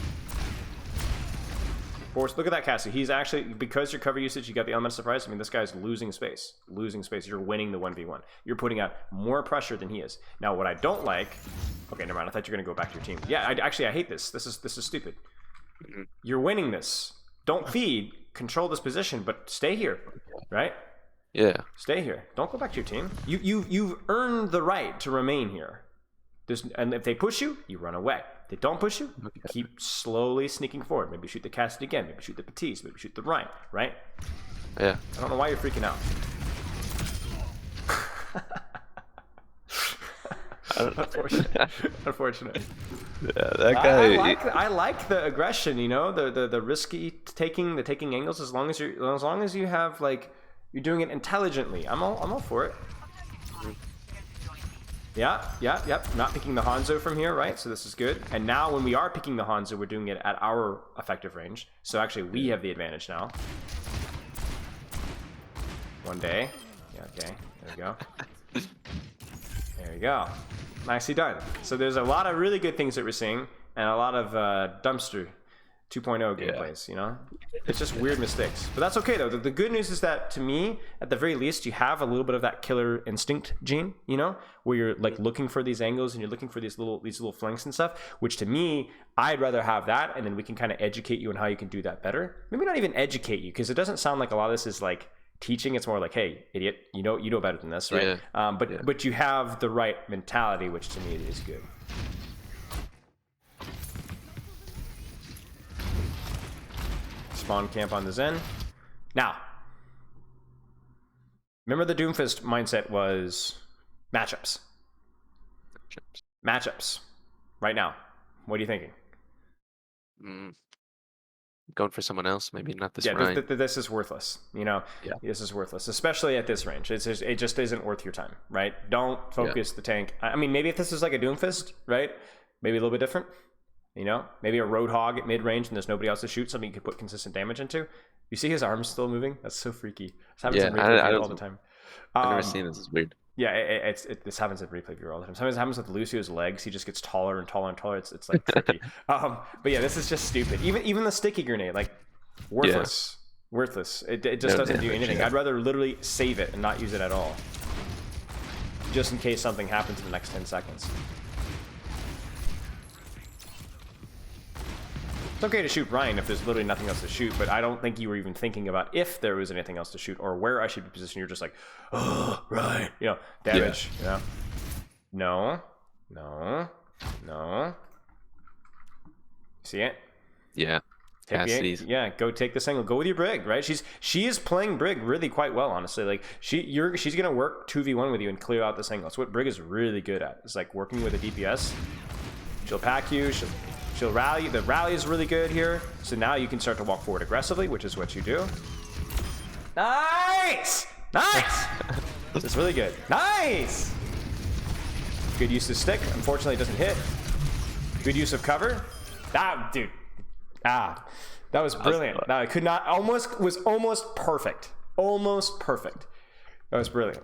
Force, look at that, Cassie. He's actually, because your cover usage, you got the element of surprise. I mean, this guy's losing space. Losing space. You're winning the 1v1. You're putting out more pressure than he is. Now, what I don't like... Okay, never mind. I thought you were going to go back to your team. Yeah, I hate this. This is stupid. You're winning this. Don't feed. Control this position, but stay here. Right? Yeah. Stay here. Don't go back to your team. You've earned the right to remain here. And if they push you, you run away. If they don't push you, keep slowly sneaking forward. Maybe shoot the Cassidy again. Maybe shoot the Batiste. Maybe shoot the Ryan. Right? Yeah. I don't know why you're freaking out. Unfortunate. Yeah, that guy. I like the aggression. You know, the risky taking angles. As long as you have like. You're doing it intelligently. I'm all for it. Yeah. Not picking the Hanzo from here, right? So this is good. And now when we are picking the Hanzo, we're doing it at our effective range. So actually we have the advantage now. One day. Yeah, okay. There we go. There we go. Nicely done. So there's a lot of really good things that we're seeing and a lot of dumpster 2.0 gameplays, you know? It's just weird mistakes. But that's okay, though. The good news is that, to me, at the very least, you have a little bit of that killer instinct gene, you know? Where you're, like, looking for these angles and you're looking for these little flanks and stuff, which, to me, I'd rather have that, and then we can kind of educate you on how you can do that better. Maybe not even educate you, because it doesn't sound like a lot of this is, like, teaching. It's more like, hey, idiot, you know better than this, right? Yeah. But you have the right mentality, which, to me, is good. Spawn camp on the Zen. Now, remember the Doomfist mindset was matchups. Matchups. Right now, what are you thinking? going for someone else. Maybe not this Yeah, Ryan. this is worthless. You know, Yeah. this is worthless, especially at this range. It just isn't worth your time, right? Don't focus the tank. I mean, maybe if this is like a Doomfist, right? Maybe a little bit different. You know, maybe a Roadhog at mid range and there's nobody else to shoot, something you could put consistent damage into. You see his arms still moving? That's so freaky. This happens in replay view all the time. I've never seen this. It's weird. Yeah, this happens in replay view all the time. Sometimes it happens with Lucio's legs. He just gets taller and taller and taller. It's like trippy. But yeah, this is just stupid. Even the sticky grenade, like worthless. Yeah. Worthless. It just doesn't do anything. Yeah. I'd rather literally save it and not use it at all. Just in case something happens in the next 10 seconds. It's okay to shoot Ryan if there's literally nothing else to shoot, but I don't think you were even thinking about if there was anything else to shoot or where I should be positioned. You're just like, oh, Ryan, you know, damage. Yeah. You know? No. See it? Yeah. Cassidy's. Yeah, go take this angle. Go with your Brig, right? She is playing Brig really quite well, honestly. Like she's gonna work 2v1 with you and clear out this angle. That's what Brig is really good at. It's like working with a DPS. She'll pack you. She'll rally. The rally is really good here. So now you can start to walk forward aggressively, which is what you do. Nice! It's really good. Nice! Good use of stick. Unfortunately, it doesn't hit. Good use of cover. Dude. That was brilliant. No, I could not. Was almost perfect. Almost perfect. That was brilliant.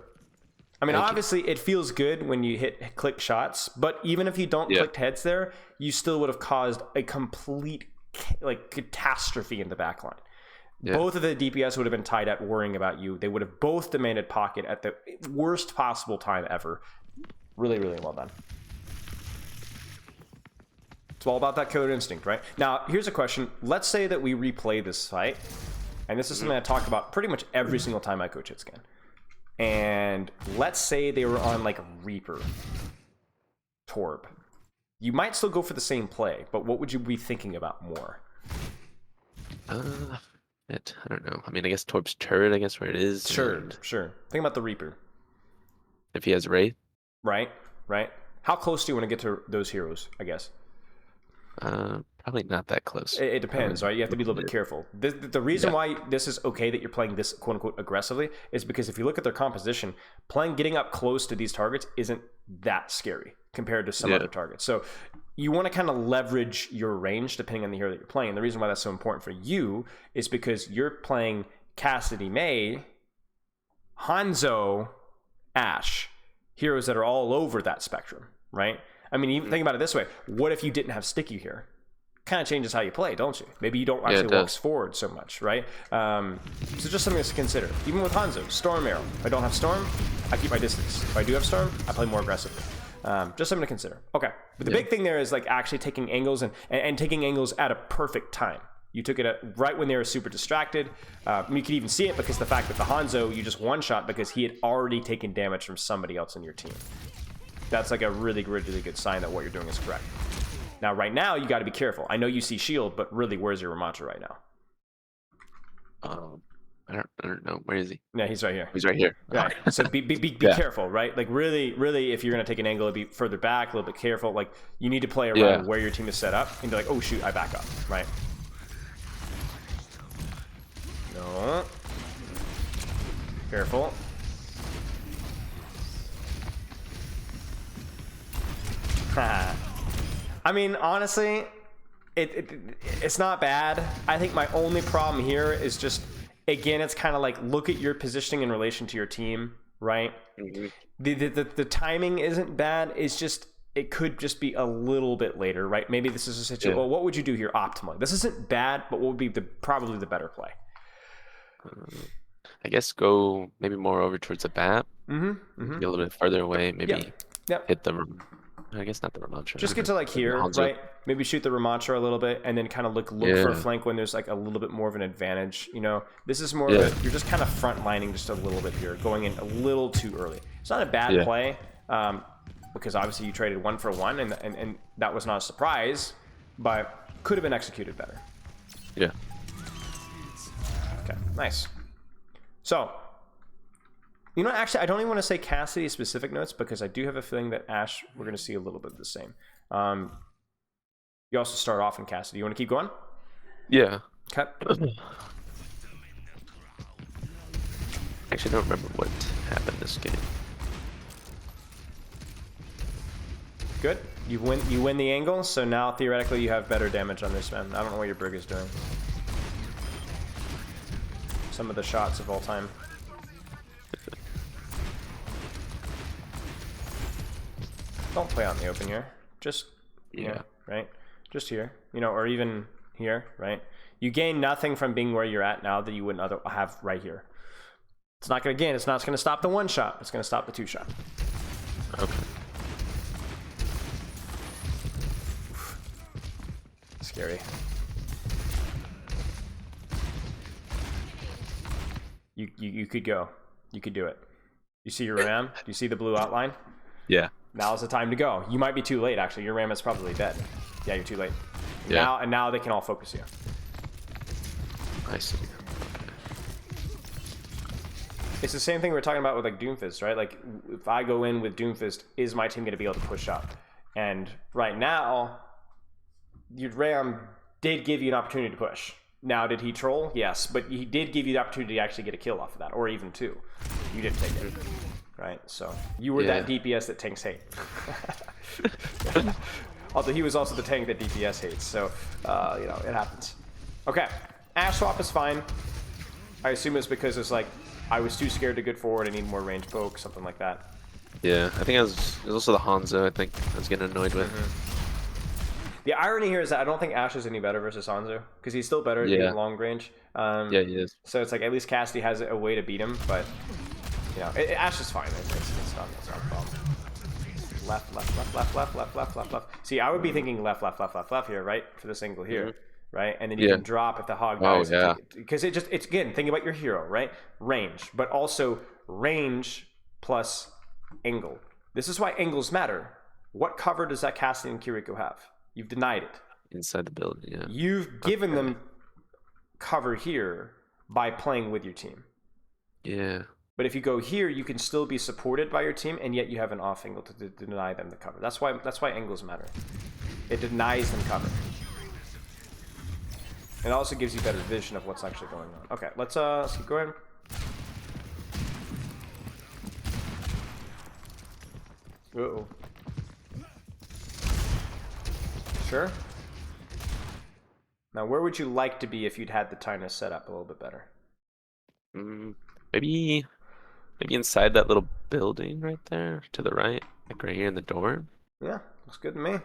I mean, obviously, it feels good when you hit click shots, but even if you don't click heads there, you still would have caused a complete catastrophe in the backline. Yeah. Both of the DPS would have been tied up worrying about you. They would have both demanded pocket at the worst possible time ever. Really, really well done. It's all about that killer instinct, right? Now, here's a question. Let's say that we replay this fight, and this is something I talk about pretty much every single time I coach hitscan. And let's say they were on like Reaper, Torb. You might still go for the same play, but what would you be thinking about more? I don't know. I mean, I guess Torb's turret, I guess where it is. Sure. Think about the Reaper. If he has Wraith. Right. How close do you want to get to those heroes, I guess? Probably not that close. It depends, right? You have to be a little bit careful. The reason why this is okay that you're playing this quote unquote aggressively is because if you look at their composition, getting up close to these targets isn't that scary compared to some other targets. So you want to kind of leverage your range depending on the hero that you're playing. The reason why that's so important for you is because you're playing Cassidy, May, Hanzo, Ashe, heroes that are all over that spectrum, right? I mean, even think about it this way. What if you didn't have Sticky here? Kind of changes how you play, don't you? Maybe you don't actually walk forward so much, right? So just something to consider. Even with Hanzo, Storm Arrow. If I don't have Storm, I keep my distance. If I do have Storm, I play more aggressively. Just something to consider. Okay, but the big thing there is like actually taking angles and taking angles at a perfect time. You took it right when they were super distracted. You could even see it because the fact that the Hanzo, you just one-shot because he had already taken damage from somebody else in your team. That's like a really, really good sign that what you're doing is correct. Now, right now, you got to be careful. I know you see shield, but really, where's your Ramattra right now? I don't know. Where is he? Yeah, he's right here. He's right here. Right. So be careful, right? Like really, if you're gonna take an angle, be further back, a little bit careful. Like you need to play around where your team is set up, and be like, oh shoot, I back up, right? No. Careful. I mean, honestly, it's not bad. I think my only problem here is just, again, it's kind of like look at your positioning in relation to your team, right? Mm-hmm. The timing isn't bad. It's just it could just be a little bit later, right? Maybe this is a situation. Well, what would you do here optimally? This isn't bad, but what would be probably the better play? I guess go maybe more over towards the bat. Be a little bit further away. Maybe hit the. I guess not the Ramattra. Just get to like here, right? Maybe shoot the Ramattra a little bit, and then kind of look for a flank when there's like a little bit more of an advantage. You know, this is more of you're just kind of front lining just a little bit here, going in a little too early. It's not a bad play, because obviously you traded 1 for 1, and that was not a surprise, but could have been executed better. Yeah. Okay, nice. So, you know, actually, I don't even want to say Cassidy specific notes because I do have a feeling that Ashe, we're going to see a little bit of the same. You also start off in Cassidy. You want to keep going? Yeah. Okay. Actually, I don't remember what happened this game. Good. You win the angle, so now theoretically you have better damage on this man. I don't know what your Brig is doing. Some of the shots of all time. Don't play out in the open here. Just here, right? Just here, you know, or even here, right? You gain nothing from being where you're at now that you wouldn't have right here. It's not gonna gain. It's not gonna stop the one shot. It's gonna stop the two shot. Okay. Scary. You could go. You could do it. You see your ram? Do you see the blue outline? Yeah. Now's the time to go. You might be too late, actually. Your ram is probably dead. Yeah, you're too late. Yeah. Now they can all focus you. I see. It's the same thing we were talking about with like Doomfist, right? Like if I go in with Doomfist, is my team going to be able to push up? And right now, your ram did give you an opportunity to push. Now, did he troll? Yes, but he did give you the opportunity to actually get a kill off of that, or even two. You didn't take it, right? So you were that DPS that tanks hate. Although he was also the tank that DPS hates, so you know, it happens. Okay, Ashe swap is fine. I assume it's because it's like I was too scared to get forward. I need more range poke, something like that. Yeah, I think it was also the Hanzo. I think I was getting annoyed with. The irony here is that I don't think Ashe is any better versus Hanzo because he's still better at being long range. Yeah, he is. So it's like at least Cassidy has a way to beat him, but you know, Ashe is fine. It's not a problem. Left, left, left, left, left, left, left, left, left. See, I would be thinking left, left, left, left, left here, right, for this angle here, right, and then you can drop if the hog dies. Oh yeah. Because it's again, think about your hero, right? Range, but also range plus angle. This is why angles matter. What cover does that Cassidy and Kiriko have? You've denied it. Inside the building, yeah. You've given them cover here by playing with your team. Yeah. But if you go here, you can still be supported by your team, and yet you have an off angle to deny them the cover. That's why angles matter. It denies them cover. It also gives you better vision of what's actually going on. Okay, let's keep going. Uh-oh. Sure. Now, where would you like to be if you'd had the time to set up a little bit better? Maybe inside that little building right there to the right, like right here in the door. Yeah, looks good to me.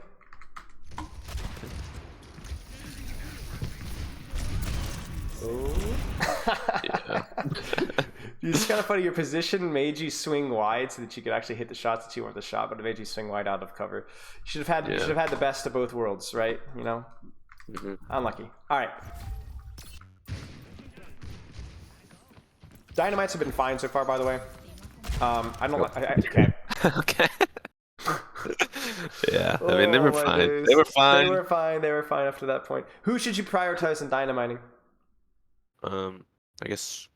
Oh. Yeah. It's kind of funny. Your position made you swing wide so that you could actually hit the shots that you want to shot, but it made you swing wide out of cover. You should have had the best of both worlds, right? You know, unlucky. All right. Dynamites have been fine so far, by the way. I don't like. Okay. Okay. Yeah, I mean they were fine. Days. They were fine. They were fine. They were fine up to that point. Who should you prioritize in dynamiting? I guess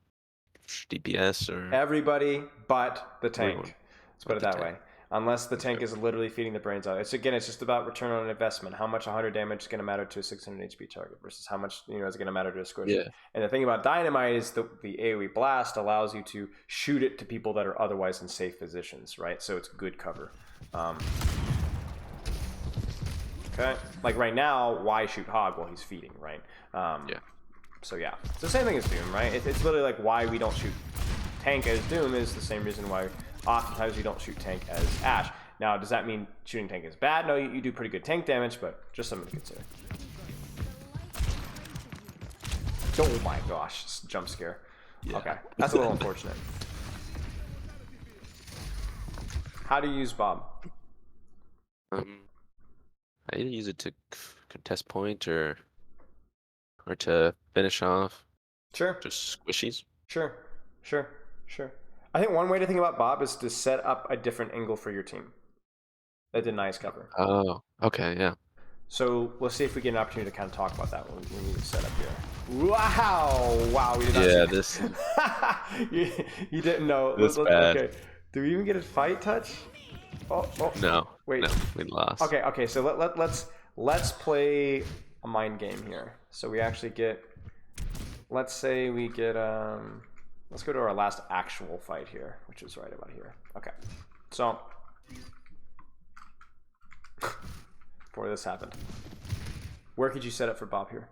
DPS or everybody but the tank. Everyone. Let's put it that way. Unless the tank is literally feeding the brains out. It's just about return on investment. How much 100 damage is going to matter to a 600 HP target versus how much is going to matter to a squish. Yeah. And the thing about dynamite is the AoE blast allows you to shoot it to people that are otherwise in safe positions, right? So it's good cover. Okay. Like right now, why shoot Hog while he's feeding, right? Yeah. So yeah, it's the same thing as Doom, right? It's literally like why we don't shoot tank as Doom is the same reason why oftentimes we don't shoot tank as Ashe. Now, does that mean shooting tank is bad? No, you do pretty good tank damage, but just something to consider. Oh my gosh, jump scare. Yeah. Okay, that's a little unfortunate. How do you use Bob? I either use it to contest point or to finish off. Sure. Just squishies. Sure. I think one way to think about Bob is to set up a different angle for your team that denies cover. Oh, okay, yeah. So let's see if we get an opportunity to kind of talk about that when we need to set up here. Wow, we did not see this. you didn't know. This bad. Okay. Do we even get a fight touch? Oh. No. Wait. No, we lost. Okay. So let's play a mind game here. So we actually get let's say we get let's go to our last actual fight here, which is right about here. Okay, so before this happened, where could you set up for Bob here?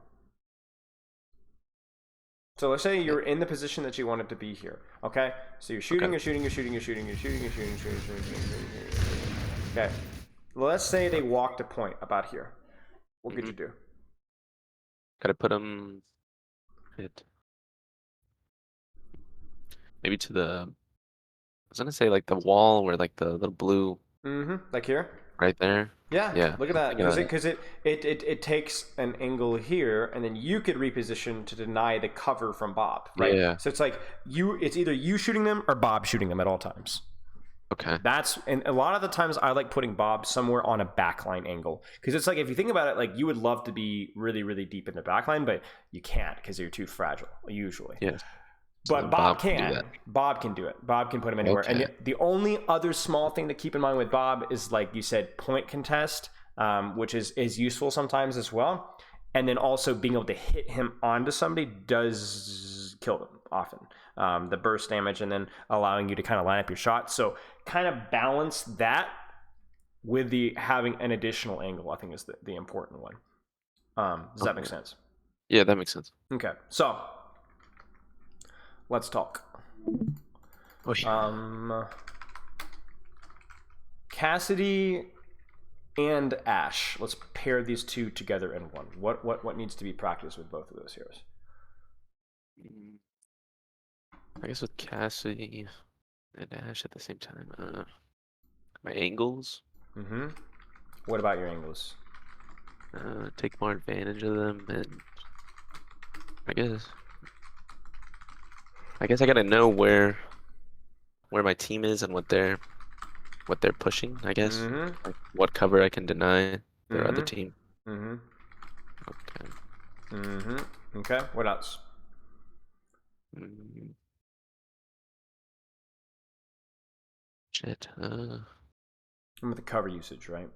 So let's say you're in the position that you wanted to be here. Okay, so you're shooting, you're shooting, you're shooting, you're shooting, you're shooting, you're shooting, you're shooting, you're shooting, you're shooting. Okay, let's say they walked a point about here. What could you do? Gotta put them maybe to the. I was gonna say like the wall where like the little blue Like here? right there. Yeah, Yeah. look at that. Because it takes an angle here, and then you could reposition to deny the cover from Bob, right? Yeah. So it's like it's either you shooting them or Bob shooting them at all times. Okay. And a lot of the times I like putting Bob somewhere on a backline angle, because it's like, if you think about it, like you would love to be really, really deep in the backline, but you can't because you're too fragile usually. Yeah. But So Bob can do can. that. Bob can do it. Bob can put him anywhere. Okay. And the only other small thing to keep in mind with Bob is, like you said, point contest, which is useful sometimes as well. And then also being able to hit him onto somebody does kill them often. The burst damage, and then allowing you to kind of line up your shots. So kind of balance that with the having an additional angle, I think, is the important one. Does that make sense? Yeah, that makes sense. Okay, so let's talk. Cassidy and Ashe. Let's pair these two together in one. What needs to be practiced with both of those heroes? I guess with Cassidy and Ashe at the same time. My angles. What about your angles? Take more advantage of them, and I guess I gotta know where my team is and what they're pushing. I guess like what cover I can deny their other team. Okay. Okay. What else? Shit. With the cover usage, right?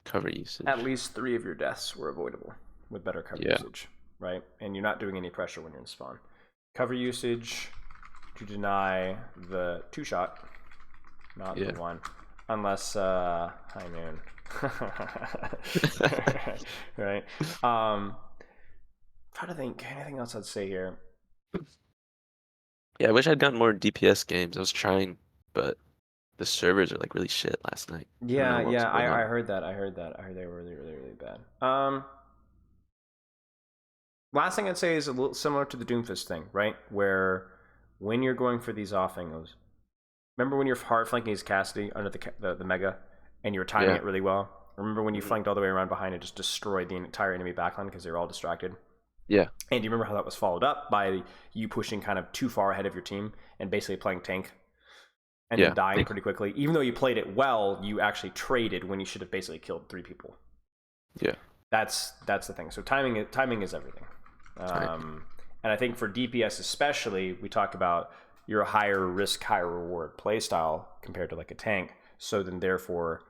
Cover usage. At least 3 of your deaths were avoidable with better cover usage, right? And you're not doing any pressure when you're in spawn. Cover usage to deny the 2-shot, not the 1, unless High Noon. Right. Try to think anything else I'd say here. Yeah, I wish I'd gotten more DPS games. I was trying, but the servers are like really shit last night. Yeah, I heard that. I heard they were really, really, really bad. Last thing I'd say is a little similar to the Doomfist thing, right? Where when you're going for these off angles, remember when you're hard flanking his Cassidy under the Mega, and you were timing it really well? Remember when you flanked all the way around behind and just destroyed the entire enemy backline because they were all distracted? Yeah. And do you remember how that was followed up by you pushing kind of too far ahead of your team and basically playing tank and then dying pretty quickly? Even though you played it well, you actually traded when you should have basically killed 3 people. Yeah. That's the thing. So timing is everything. And I think for DPS especially, we talk about your higher risk, higher reward play style compared to like a tank. So then therefore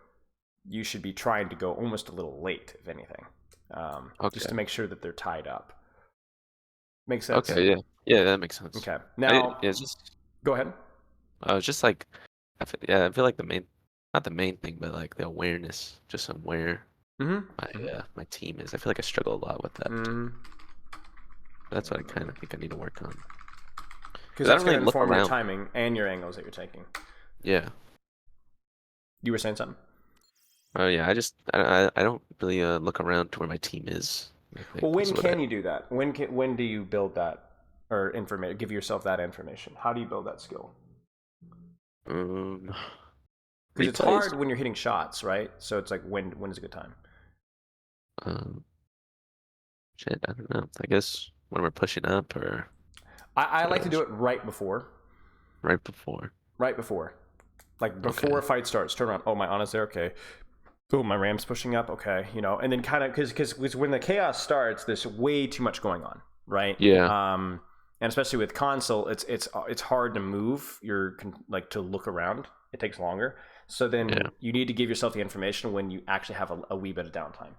you should be trying to go almost a little late, if anything, just to make sure that they're tied up. Makes sense? Okay, yeah, that makes sense. Okay, now go ahead. I was just like, I feel like not the main thing, but like the awareness, just on where my team is. I feel like I struggle a lot with that. That's what I kind of think I need to work on. Because that's going to inform your timing and your angles that you're taking. Yeah. You were saying something? Oh yeah, I don't really look around to where my team is. Well, when can you do that? When do you build that or give yourself that information? How do you build that skill? Because it's hard when you're hitting shots, right? So it's like when is a good time? Shit, I don't know. I guess when we're pushing up, or I like to do it right before. Right before. Like before a fight starts, turn around. Oh, my Ana's there. Okay. Oh, my Ram's pushing up. Okay, and then kind of because when the chaos starts, there's way too much going on, right? Yeah. And especially with console, it's hard to move. To look around. It takes longer. So then you need to give yourself the information when you actually have a wee bit of downtime.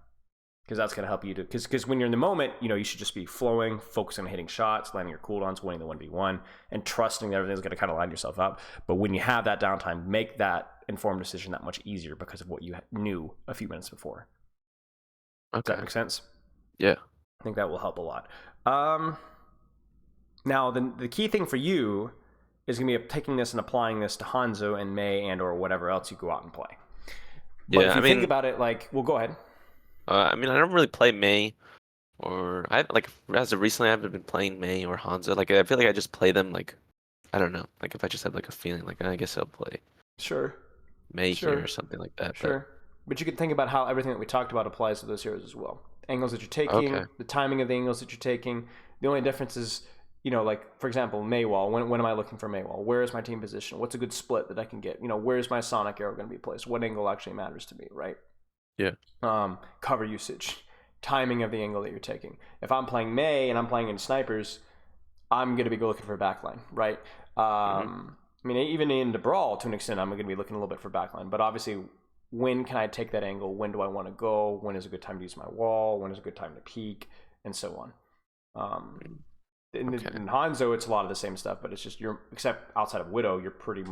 because that's going to help you to, because when you're in the moment, you should just be flowing, focusing on hitting shots, landing your cooldowns, winning the 1v1, and trusting that everything's going to kind of line yourself up. But when you have that downtime, make that informed decision that much easier because of what you knew a few minutes before. Okay. Does that make sense? Yeah. I think that will help a lot. Now, the key thing for you is going to be taking this and applying this to Hanzo and Mei and or whatever else you go out and play. But if you think about it, well, go ahead. I don't really play Mei, or as of recently, I haven't been playing Mei or Hanzo. Like, I feel like I just play them like, I don't know. Like, if I just have like a feeling, like I guess I'll play Mei here or something like that. Sure. But you can think about how everything that we talked about applies to those heroes as well. Angles that you're taking, the timing of the angles that you're taking. The only difference is, like, for example, Maywall. When am I looking for Maywall? Where is my team position? What's a good split that I can get? Where's my Sonic arrow going to be placed? What angle actually matters to me, right? Yeah. Cover usage, timing of the angle that you're taking. If I'm playing Mei and I'm playing in snipers, I'm going to be looking for backline, right? I mean, even in the Brawl, to an extent, I'm going to be looking a little bit for backline. But obviously, when can I take that angle? When do I want to go? When is a good time to use my wall? When is a good time to peek? And so on. In Hanzo, it's a lot of the same stuff, but it's just except outside of Widow, you're pretty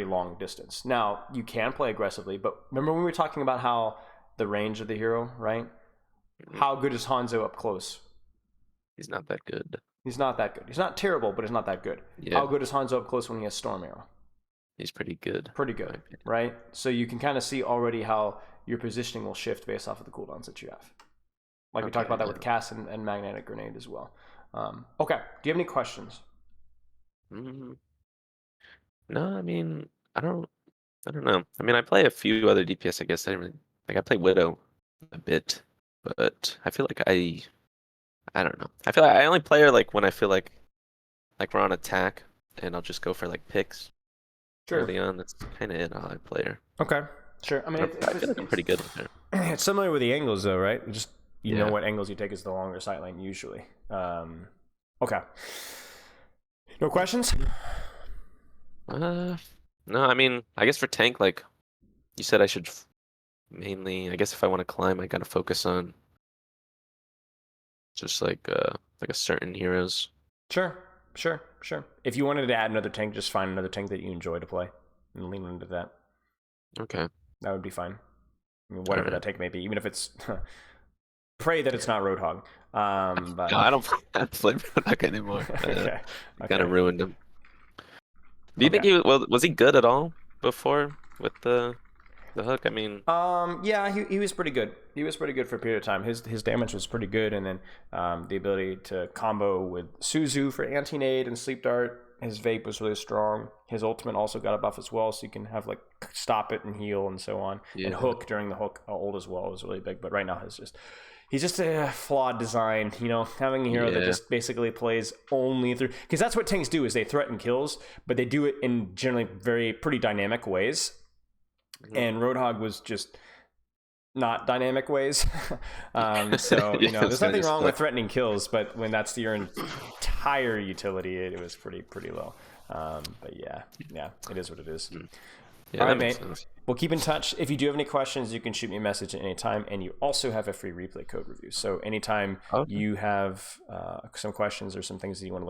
long distance. Now, you can play aggressively, but remember when we were talking about how the range of the hero, right? How good is Hanzo up close? He's not that good. He's not that good. He's not terrible, but he's not that good. Yeah. How good is Hanzo up close when he has Storm Arrow? He's pretty good. Pretty good, right? So you can kind of see already how your positioning will shift based off of the cooldowns that you have. Like we talked about that with Cass and Magnetic Grenade as well. Okay, do you have any questions? No, I mean, I don't know. I mean, I play a few other DPS, I guess. I play Widow a bit, but I feel like I don't know. I feel like I only play her like when I feel like we're on attack, and I'll just go for like picks. Sure. Early on, that's kind of it. How I play her. Okay, sure. I mean, I feel like I'm pretty good with her. It's similar with the angles, though, right? Just know what angles you take is the longer sight lane usually. Okay. No questions? No, I mean, I guess for tank, like you said, I should mainly. I guess if I want to climb, I gotta focus on just like a certain heroes. Sure. If you wanted to add another tank, just find another tank that you enjoy to play and lean into that. Okay. That would be fine. I mean, whatever that tank may be, even if it's pray that it's not Roadhog. But no, I don't play Roadhog anymore. Okay. Kind of ruined him. Do you think was he good at all before with the hook? I mean, yeah, he was pretty good. He was pretty good for a period of time. His damage was pretty good, and then the ability to combo with Suzu for anti-nade and sleep dart. His vape was really strong. His ultimate also got a buff as well, so you can have like stop it and heal and so on. Yeah. And hook during the hook ult as well was really big. But right now he's just a flawed design. Having a hero that just basically plays only through, because that's what tanks do, is they threaten kills, but they do it in generally pretty dynamic ways. And Roadhog was just not dynamic ways. So there's nothing wrong with threatening kills, but when that's your entire utility, it was pretty low. But yeah, it is what it is. Yeah, all right, mate. We'll keep in touch. If you do have any questions, you can shoot me a message at any time, and you also have a free replay code review. So anytime you have some questions or some things that you want to